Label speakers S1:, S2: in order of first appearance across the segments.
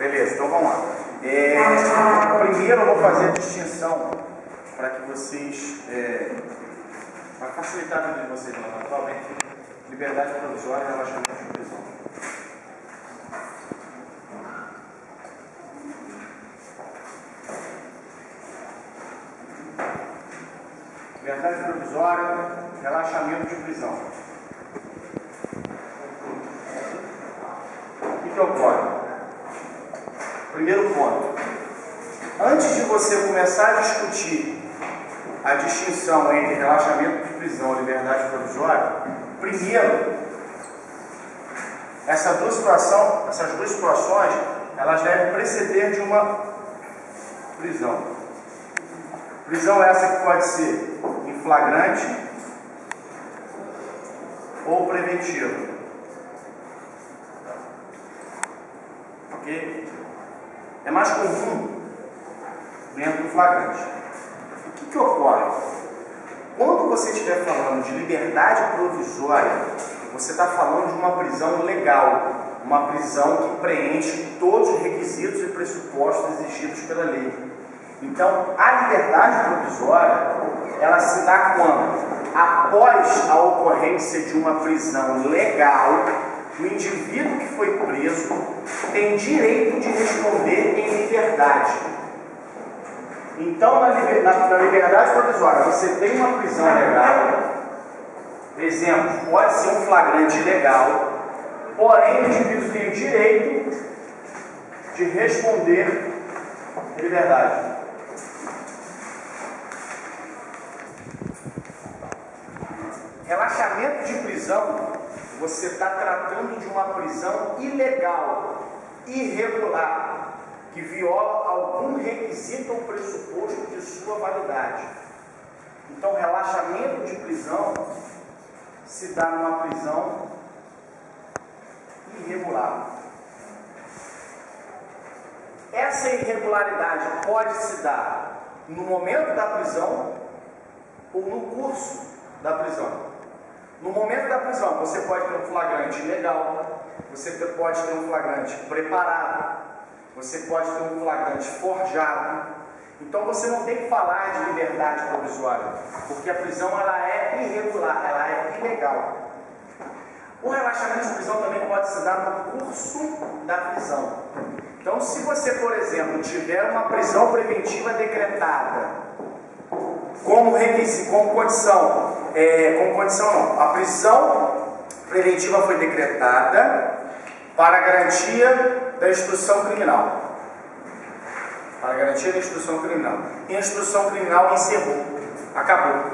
S1: Beleza, então vamos lá. Primeiro eu vou fazer a distinção para que vocês, para facilitar a vida de vocês, atualmente, liberdade provisória e relaxamento de prisão. Liberdade provisória, relaxamento de prisão. O que ocorre? Primeiro ponto. Antes de você começar a discutir a distinção entre relaxamento de prisão e liberdade provisória, primeiro, essas duas situações, elas devem preceder de uma prisão. Prisão essa que pode ser em flagrante ou preventiva. Ok? É mais comum dentro do flagrante. O que ocorre? Quando você estiver falando de liberdade provisória, você está falando de uma prisão legal, uma prisão que preenche todos os requisitos e pressupostos exigidos pela lei. Então, a liberdade provisória, ela se dá quando? Após a ocorrência de uma prisão legal, o indivíduo que foi preso tem direito de responder em liberdade. Então, na liberdade provisória, você tem uma prisão legal, exemplo, pode ser um flagrante legal, porém o indivíduo tem o direito de responder em liberdade. Relaxamento de prisão, você está tratando de uma prisão ilegal, irregular, que viola algum requisito ou pressuposto de sua validade. Então, relaxamento de prisão se dá numa prisão irregular. Essa irregularidade pode se dar no momento da prisão ou no curso da prisão. No momento da prisão, você pode ter um flagrante ilegal, você pode ter um flagrante preparado, você pode ter um flagrante forjado. Então você não tem que falar de liberdade provisória, porque a prisão ela é irregular, ela é ilegal. O relaxamento de prisão também pode se dar no curso da prisão. Então, se você, por exemplo, tiver uma prisão preventiva decretada, como requisito, como condição não, a prisão preventiva foi decretada para a garantia da instrução criminal. Para a garantia da instrução criminal. E a instrução criminal encerrou, acabou.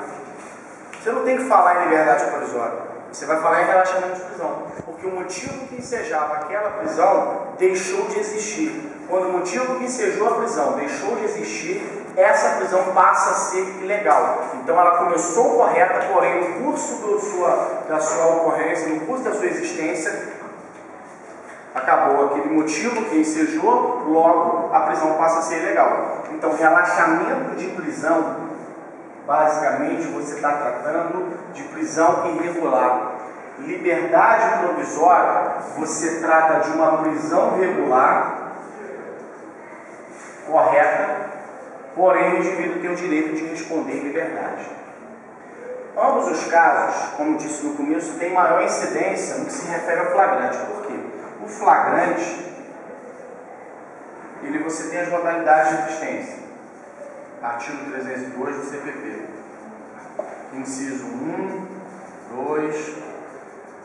S1: Você não tem que falar em liberdade provisória, você vai falar em relaxamento de prisão, porque o motivo que ensejava aquela prisão deixou de existir. Quando o motivo que ensejou a prisão deixou de existir, essa prisão passa a ser ilegal. Então ela começou correta, porém no curso da sua ocorrência, no curso da sua existência, acabou aquele motivo que ensejou, logo a prisão passa a ser ilegal. Então, relaxamento de prisão, basicamente você está tratando de prisão irregular. Liberdade provisória, você trata de uma prisão regular, correta, porém o indivíduo tem o direito de responder em liberdade. Ambos os casos, como disse no começo, têm maior incidência no que se refere ao flagrante. Por quê? O flagrante, você tem as modalidades de existência. Artigo 302 do CPP. Inciso 1, 2,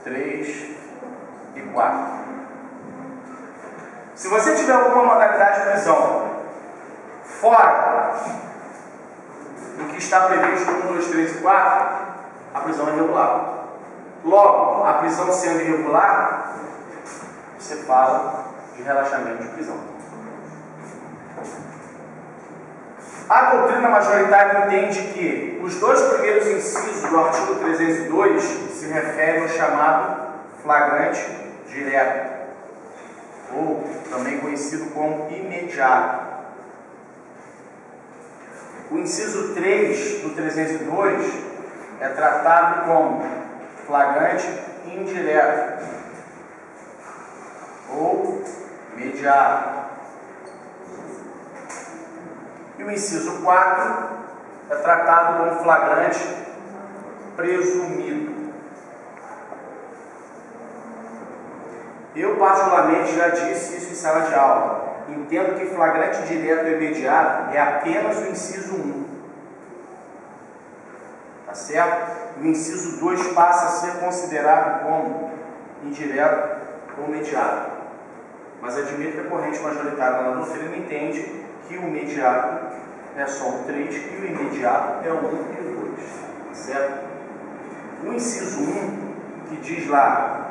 S1: 3 e 4. Se você tiver alguma modalidade de prisão fora do que está previsto no 1, 2, 3 e 4, a prisão é irregular. Logo, a prisão sendo irregular, você fala de relaxamento de prisão. A doutrina majoritária entende que os dois primeiros incisos do artigo 302 se referem ao chamado flagrante direto, ou também conhecido como imediato. O inciso 3 do 302 é tratado como flagrante indireto ou mediato. E o inciso 4 é tratado como flagrante presumido. Eu, particularmente, já disse isso em sala de aula. Entendo que flagrante direto e imediato é apenas o inciso 1. Tá certo? O inciso 2 passa a ser considerado como indireto ou imediato. Mas admito que a corrente majoritária na doutrina entende que o imediato é só o 3 e o imediato é o 1 e o 2. Tá certo? O inciso 1, que diz lá,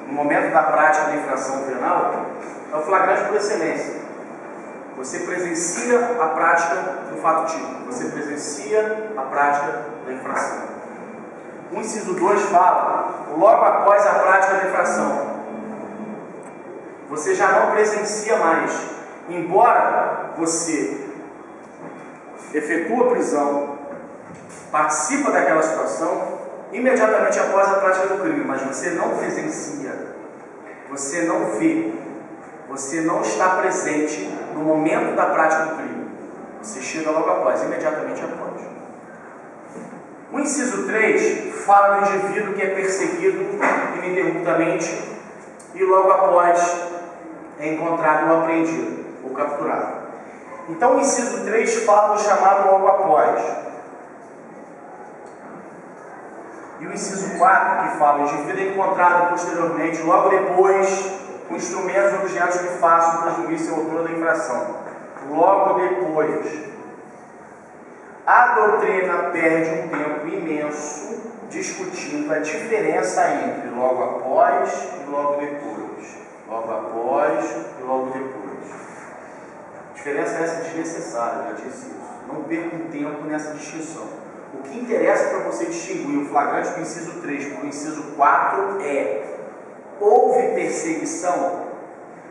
S1: no momento da prática da infração penal, é o flagrante por excelência. Você presencia a prática do fato típico, você presencia a prática da infração. O inciso 2 fala, logo após a prática da infração, você já não presencia mais, embora você efetua a prisão, participa daquela situação, imediatamente após a prática do crime, mas você não presencia, você não vê, você não está presente no momento da prática do crime. Você chega logo após, imediatamente após. O inciso 3 fala do indivíduo que é perseguido ininterruptamente e logo após é encontrado ou apreendido ou capturado. Então o inciso 3 fala do chamado logo após. E o inciso 4, que fala, o indivíduo é encontrado posteriormente, logo depois, com instrumentos ou objetos que façam prejuízo ao autor da infração. Logo depois. A doutrina perde um tempo imenso discutindo a diferença entre logo após e logo depois. Logo após e logo depois. A diferença é essa desnecessária, já disse isso. Não perca um tempo nessa distinção. O que interessa para você distinguir o flagrante do inciso 3 para o inciso 4 é: houve perseguição?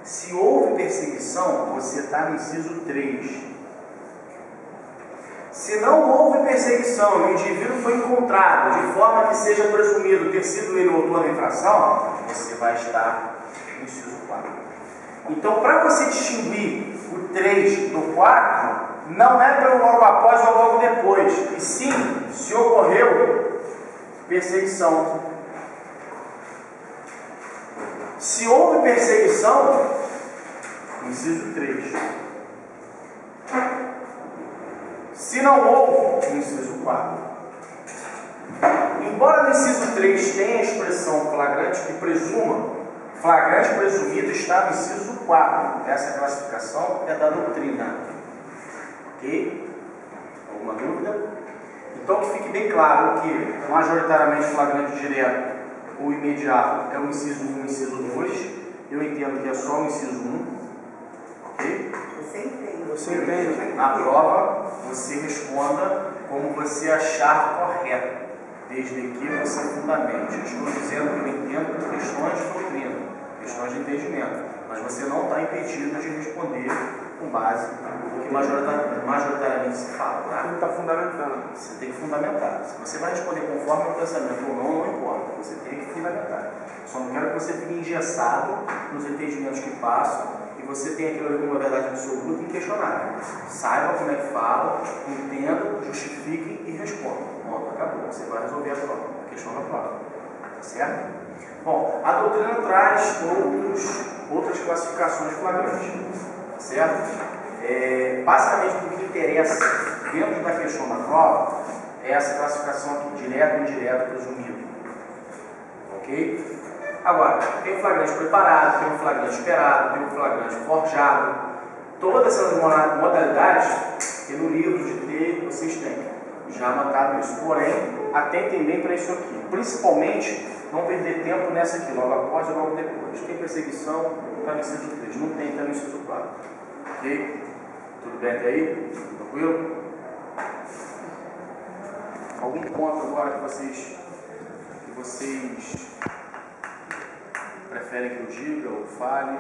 S1: Se houve perseguição, você está no inciso 3. Se não houve perseguição e o indivíduo foi encontrado de forma que seja presumido ter sido ele o autor da infração, você vai estar no inciso 4. Então, para você distinguir o 3 do 4, não é para logo após ou logo depois, e sim, se ocorreu perseguição. Se houve perseguição, inciso 3. Se não houve, inciso 4. Embora no inciso 3 tenha a expressão flagrante que presuma, flagrante presumido está no inciso 4. Essa classificação é da doutrina. Ok? Alguma dúvida? Então que fique bem claro que majoritariamente flagrante direto ou imediato é o inciso 1 e o inciso 2. Eu entendo que é só o inciso 1. Ok? Você entende. Na prova, você responda como você achar correto, desde que você fundamente. Eu estou dizendo que eu entendo por questões de doutrina, questões de entendimento, mas você não está impedido de responder com base no que majoritariamente se fala. Tá?
S2: Você está fundamentando.
S1: Você tem que fundamentar. Se você vai responder conforme o pensamento ou não, não importa. Você tem que fundamentar. Só não quero que você fique engessado nos entendimentos que passam e você tenha aquilo ali como uma verdade absoluta e inquestionável. Saiba como é que fala, entenda, justifique e responda. Pronto, acabou. Você vai resolver a prova, a questão da prova. Tá certo? Bom, a doutrina traz outras classificações flagrantes. Tá certo? Basicamente, o que interessa dentro da questão da prova é essa classificação aqui, direto, indireto, presumido. Ok? Agora, tem o flagrante preparado, tem o flagrante esperado, tem o flagrante forjado. Todas essas modalidades que no livro de T vocês têm já anotado isso. Porém, atentem bem para isso aqui. Principalmente, não perder tempo nessa aqui, logo após e logo depois. Tem perseguição, está no inciso 3. Não tem, está no inciso 4. Ok? Tudo bem até aí? Tranquilo? Algum ponto agora que vocês preferem que eu diga ou fale?